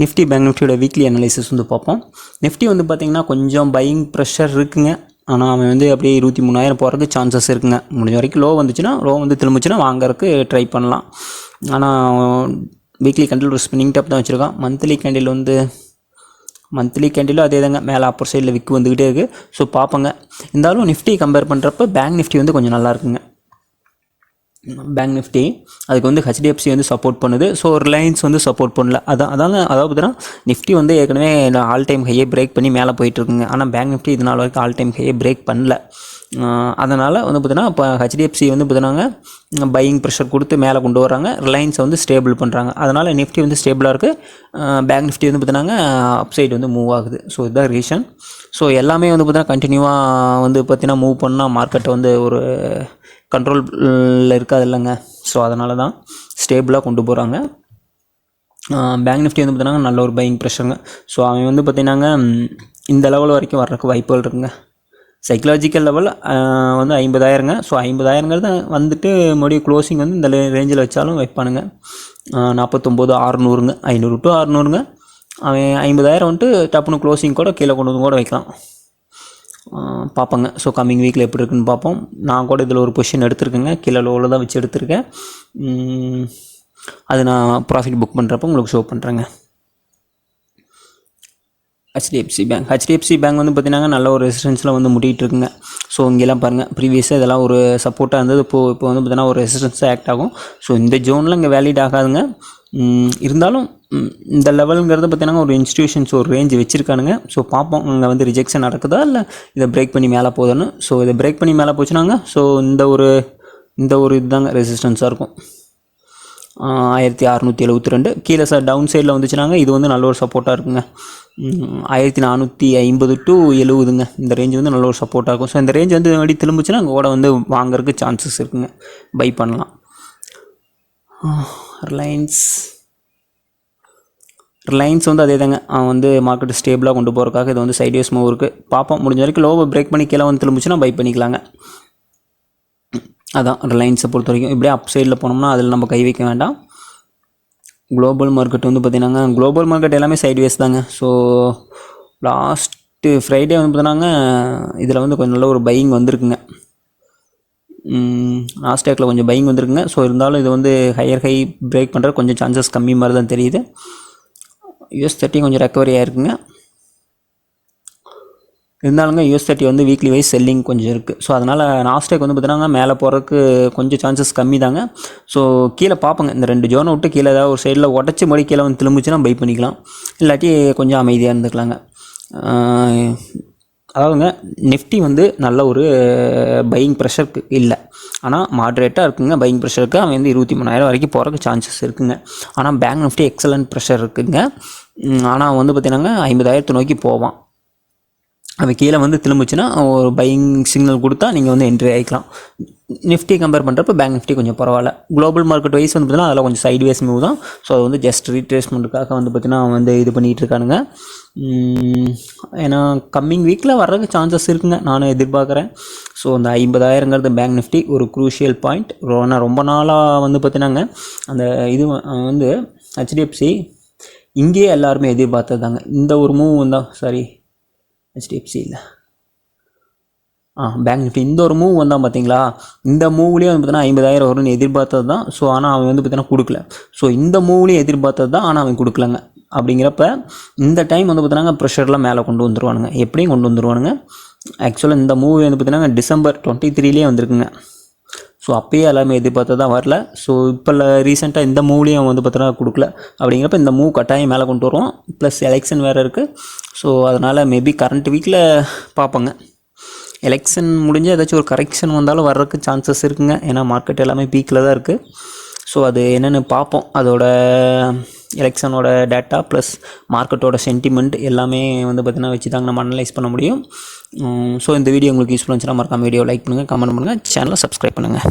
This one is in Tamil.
நிஃப்டி பேங்க் நிஃப்டியோட வீக்லி அனலைசிஸ் வந்து பார்ப்போம். நிஃப்டி வந்து பார்த்திங்கன்னா கொஞ்சம் பையிங் ப்ரெஷர் இருக்குங்க. ஆனால் அவன் வந்து அப்படியே 23,000 போகிறதுக்கு சான்சஸ் இருக்குங்க. முடிஞ்ச வரைக்கும் லோ வந்துச்சுன்னா லோ வந்து திரும்பிச்சுன்னா வாங்கறதுக்கு ட்ரை பண்ணலாம். ஆனால் வீக்லி கேண்டில் ஒரு ஸ்பின்னிங் டாப் தான் வச்சுருக்கான். மந்த்லி கேண்டிலும் அதே தாங்க, மேலே அப்பர் சைடில் விக்கு வந்துக்கிட்டே இருக்குது. ஸோ பார்ப்போங்க. இருந்தாலும் நிஃப்டி கம்பேர் பண்ணுறப்ப பேங்க் நிஃப்டி வந்து கொஞ்சம் நல்லா இருக்குங்க. பேங்க் நிஃப்டி அதுக்கு வந்து ஹெச்டிஎஃப்சி வந்து சப்போர்ட் பண்ணுது. ஸோ ரிலையன்ஸ் வந்து சப்போர்ட் பண்ணல. அதாவது பார்த்தீங்கன்னா நிஃப்டி வந்து ஏற்கனவே ஆல் டைம் ஹையை பிரேக் பண்ணி மேலே போயிட்டுருக்குங்க. ஆனால் பேங்க் நிஃப்டி இது நாள் வரைக்கும் ஆல் டைம் ஹையை பிரேக் பண்ணல. அதனால் வந்து பார்த்தீங்கன்னா இப்போ ஹெச்டிஎஃப்சி வந்து பார்த்தீங்கன்னா பையிங் ப்ரெஷர் கொடுத்து மேலே கொண்டு வராங்க. ரிலையன்ஸை வந்து ஸ்டேபிள் பண்ணுறாங்க. அதனால் நிஃப்டி வந்து ஸ்டேபிளாக இருக்குது. பேங்க் நிஃப்டி வந்து பார்த்தீங்கன்னா அப்சைடு வந்து மூவ் ஆகுது. ஸோ இதுதான் ரீசன். ஸோ எல்லாமே வந்து பார்த்தீங்கன்னா கண்டினியூவாக வந்து பார்த்தீங்கன்னா மூவ் பண்ணால் மார்க்கெட்டை வந்து ஒரு கண்ட்ரோலில் இருக்காது இல்லைங்க. ஸோ அதனால தான் ஸ்டேபிளாக கொண்டு போகிறாங்க. பேங்க் நிஃப்டி வந்து பார்த்தீங்கன்னா நல்ல ஒரு பையிங் ப்ரெஷருங்க. ஸோ அவன் வந்து பார்த்தீங்கன்னாங்க இந்த லெவல் வரைக்கும் வர்றதுக்கு வாய்ப்புகள் இருக்குங்க. சைக்கலாஜிக்கல் லெவல் வந்து 50,000ங்க. ஸோ 50,000ங்கிறது வந்துட்டு மறுபடியும் க்ளோசிங் வந்து இந்த ரேஞ்சில் வச்சாலும் வைப்பானுங்க. 49,600ங்க, 500 to 600ங்க. அவன் 50,000 வந்துட்டு டப்புன்னு க்ளோசிங் கூட கீழே கொண்டு வந்து கூட வைக்கலாம். பார்ப்போங்க. ஸோ கம்மிங் வீக்கில் எப்படி இருக்குன்னு பார்ப்போம். நான் கூட இதில் ஒரு பொசிஷன் எடுத்துருக்கேங்க. கீழே லோவில் தான் வச்சு எடுத்திருக்கேன். அது நான் ப்ராஃபிட் புக் பண்ணுறப்போ உங்களுக்கு ஷோ பண்ணுறேங்க. ஹெச்டிஎஃப்சி பேங்க் வந்து பார்த்திங்கன்னா நல்ல ஒரு ரெசிஸ்டன்ஸில் வந்து முடிகிட்டு இருக்குங்க. ஸோ இங்கெல்லாம் பாருங்கள், ப்ரீவியஸாக இதெல்லாம் ஒரு சப்போர்ட்டாக இருந்தது. இப்போ வந்து பார்த்திங்கன்னா ஒரு ரெசிஸ்டன்ஸாக ஆக்ட் ஆகும். ஸோ இந்த ஜோனில் இங்கே வேலிட் ஆகாதுங்க. இருந்தாலும் இந்த லெவலுங்கிறது பார்த்திங்கன்னா ஒரு இன்ஸ்டியூஷன்ஸ் ஒரு ரேஞ்ச் வச்சுருக்கானுங்க. ஸோ பார்ப்போம் இங்கே வந்து ரிஜெக்ஷன் நடக்குதா இல்லை இதை பிரேக் பண்ணி மேலே போகுதுன்னு. ஸோ இதை பிரேக் பண்ணி மேலே போச்சுனாங்க ஸோ இந்த ஒரு இதுதாங்க ரெசிஸ்டன்ஸாக இருக்கும். 1672 கீழே டவுன் சைடில் வந்துச்சுனாங்க இது வந்து நல்ல ஒரு சப்போர்ட்டாக இருக்குங்க. 1450 to 70ங்க. இந்த ரேஞ்ச் வந்து நல்ல ஒரு சப்போர்ட்டாக இருக்கும். ஸோ இந்த ரேஞ்ச் வந்து மறுபடியும் திரும்பிச்சுன்னா அங்கே கூட வந்து வாங்குறதுக்கு சான்சஸ் இருக்குங்க. பை பண்ணலாம். ரிலையன்ஸ் வந்து அதே தாங்க. அவன் வந்து மார்க்கெட் ஸ்டேபிளாக கொண்டு போகிறதுக்காக இது வந்து சைட்வேஸ் மூவ் இருக்குது. பார்ப்போம். முடிஞ்ச வரைக்கும் லோவை பிரேக் பண்ணி கீழே வந்து திரும்பிச்சுன்னா பை பண்ணிக்கலாங்க. அதான் ரிலையன்ஸை பொறுத்த வரைக்கும். இப்படியே அப் சைடில் போனோம்னா அதில் நம்ம கை வைக்க வேண்டாம். குளோபல் மார்க்கெட் வந்து பார்த்திங்கன்னா குளோபல் மார்க்கெட் எல்லாமே சைட்வேஸ் தாங்க. ஸோ லாஸ்ட்டு ஃப்ரைடே வந்து பார்த்தினாங்க இதில் வந்து கொஞ்சம் நல்ல ஒரு பையிங் வந்திருக்குங்க. நாஸ்டாக்ல கொஞ்சம் பையிங் வந்திருக்குங்க. ஸோ இருந்தாலும் இது வந்து ஹையர் ஹை பிரேக் பண்ணுற கொஞ்சம் சான்சஸ் கம்மி மாதிரி தான் தெரியுது. US30 கொஞ்சம் ரெக்கவரி ஆகிருக்குங்க. இருந்தாலுங்க US30 வந்து வீக்லி வைஸ் செல்லிங் கொஞ்சம் இருக்குது. ஸோ அதனால் நாஸ்டாக் வந்து பார்த்தீங்கன்னா மேலே போகிறதுக்கு கொஞ்சம் சான்சஸ் கம்மி தாங்க. ஸோ கீழே பார்ப்போங்க. இந்த 2 ஜோனை விட்டு கீழே ஏதாவது ஒரு சைடில் உடச்சி மறுபடி கீழே வந்து திரும்பிச்சுன்னா பை பண்ணிக்கலாம். இல்லாட்டி கொஞ்சம் அமைதியாக இருந்துக்கலாங்க. அதாவதுங்க நிஃப்டி வந்து நல்ல ஒரு பையிங் ப்ரெஷருக்கு இல்லை, ஆனால் மாட்ரேட்டாக இருக்குங்க. பையிங் ப்ரெஷருக்கு அவன் வந்து 23,000 வரைக்கும் போகிறதுக்கு சான்சஸ் இருக்குங்க. ஆனால் பேங்க் நிஃப்டி எக்ஸலண்ட் ப்ரெஷர் இருக்குங்க. ஆனால் வந்து பார்த்திங்கன்னா 50,000 நோக்கி போவான். அது கீழே வந்து திரும்பிச்சுன்னா ஒரு பையிங் சிக்னல் கொடுத்தா நீங்கள் வந்து என்ட்ரி ஆகிக்கலாம். நிஃப்டி கம்பேர் பண்ணுறப்ப பேங்க் நிஃப்டி கொஞ்சம் பரவாயில்ல. குளோபல் மார்க்கெட் வைஸ் வந்து பார்த்திங்கன்னா அதில் கொஞ்சம் சைட்வேஸ் மூவ் தான். ஸோ அது வந்து ஜஸ்ட் ரீட்ரேஸ்மெண்ட்டுக்காக வந்து பார்த்திங்கன்னா வந்து இது பண்ணிகிட்டு இருக்கானுங்க. ஏன்னா கம்மிங் வீக்கில் வர்றதுக்கு சான்சஸ் இருக்குங்க, நானும் எதிர்பார்க்குறேன். ஸோ அந்த 50,000ங்கிறது பேங்க் நிஃப்டி ஒரு க்ரூஷியல் பாயிண்ட். ரொம்ப நாளாக வந்து பார்த்தினாங்க அந்த இது வந்து ஹெச்டிஎஃப்சி இங்கேயே எல்லாருமே எதிர்பார்த்தது தாங்க. இந்த ஒரு மூவ் வந்தால் ஹெச்டிஎஃப்சி இல்லை பேங்க் நிஃப்டி இந்த ஒரு மூவ் வந்தால் பார்த்தீங்களா, இந்த மூவ்லேயே வந்து பார்த்தீங்கன்னா 50,000 வரும்னு எதிர்பார்த்தது தான். ஸோ ஆனால் அவன் வந்து பார்த்தீங்கன்னா கொடுக்கல. ஸோ இந்த மூவ்லேயும் எதிர்பார்த்தது தான், ஆனால் அவன் கொடுக்கலங்க. அப்படிங்கிறப்ப இந்த டைம் வந்து பார்த்தீங்கன்னா ப்ரெஷர்லாம் மேலே கொண்டு வந்துருவானுங்க, எப்படியும் கொண்டு வந்துருவானுங்க. ஆக்சுவலாக இந்த மூவ் வந்து பார்த்தீங்கன்னா December 23 வந்திருக்குங்க. ஸோ அப்போயே எல்லாமே எதிர்பார்த்தது தான் வரல. ஸோ இப்போ ரீசெண்டாக இந்த மூவ்லேயும் வந்து பார்த்தீங்கன்னா கொடுக்கல. அப்படிங்கிறப்ப இந்த மூவ் கட்டாயம் மேலே கொண்டு வருவோம். ப்ளஸ் எலெக்ஷன் வேறு இருக்குது. ஸோ அதனால் மேபி கரண்ட் வீக்கில் பார்ப்போங்க. எலெக்ஷன் முடிஞ்சு ஏதாச்சும் ஒரு கரெக்ஷன் வந்தாலும் வர்றதுக்கு சான்சஸ் இருக்குங்க. ஏன்னா மார்க்கெட் எல்லாமே பீக்கில் தான் இருக்குது. ஸோ அது என்னென்னு பார்ப்போம். அதோட எலெக்ஷனோட டேட்டா ப்ளஸ் மார்க்கெட்டோட சென்டிமெண்ட் எல்லாமே வந்து பார்த்திங்கன்னா வச்சு தாங்க நம்ம அனலைஸ் பண்ண முடியும். ஸோ இந்த வீடியோ உங்களுக்கு யூஸ்ஃபுல்லாக இருந்துச்சுன்னா மறக்காம வீடியோ லைக் பண்ணுங்கள், கமெண்ட் பண்ணுங்கள், சேனலை சப்ஸ்கிரைப் பண்ணுங்கள்.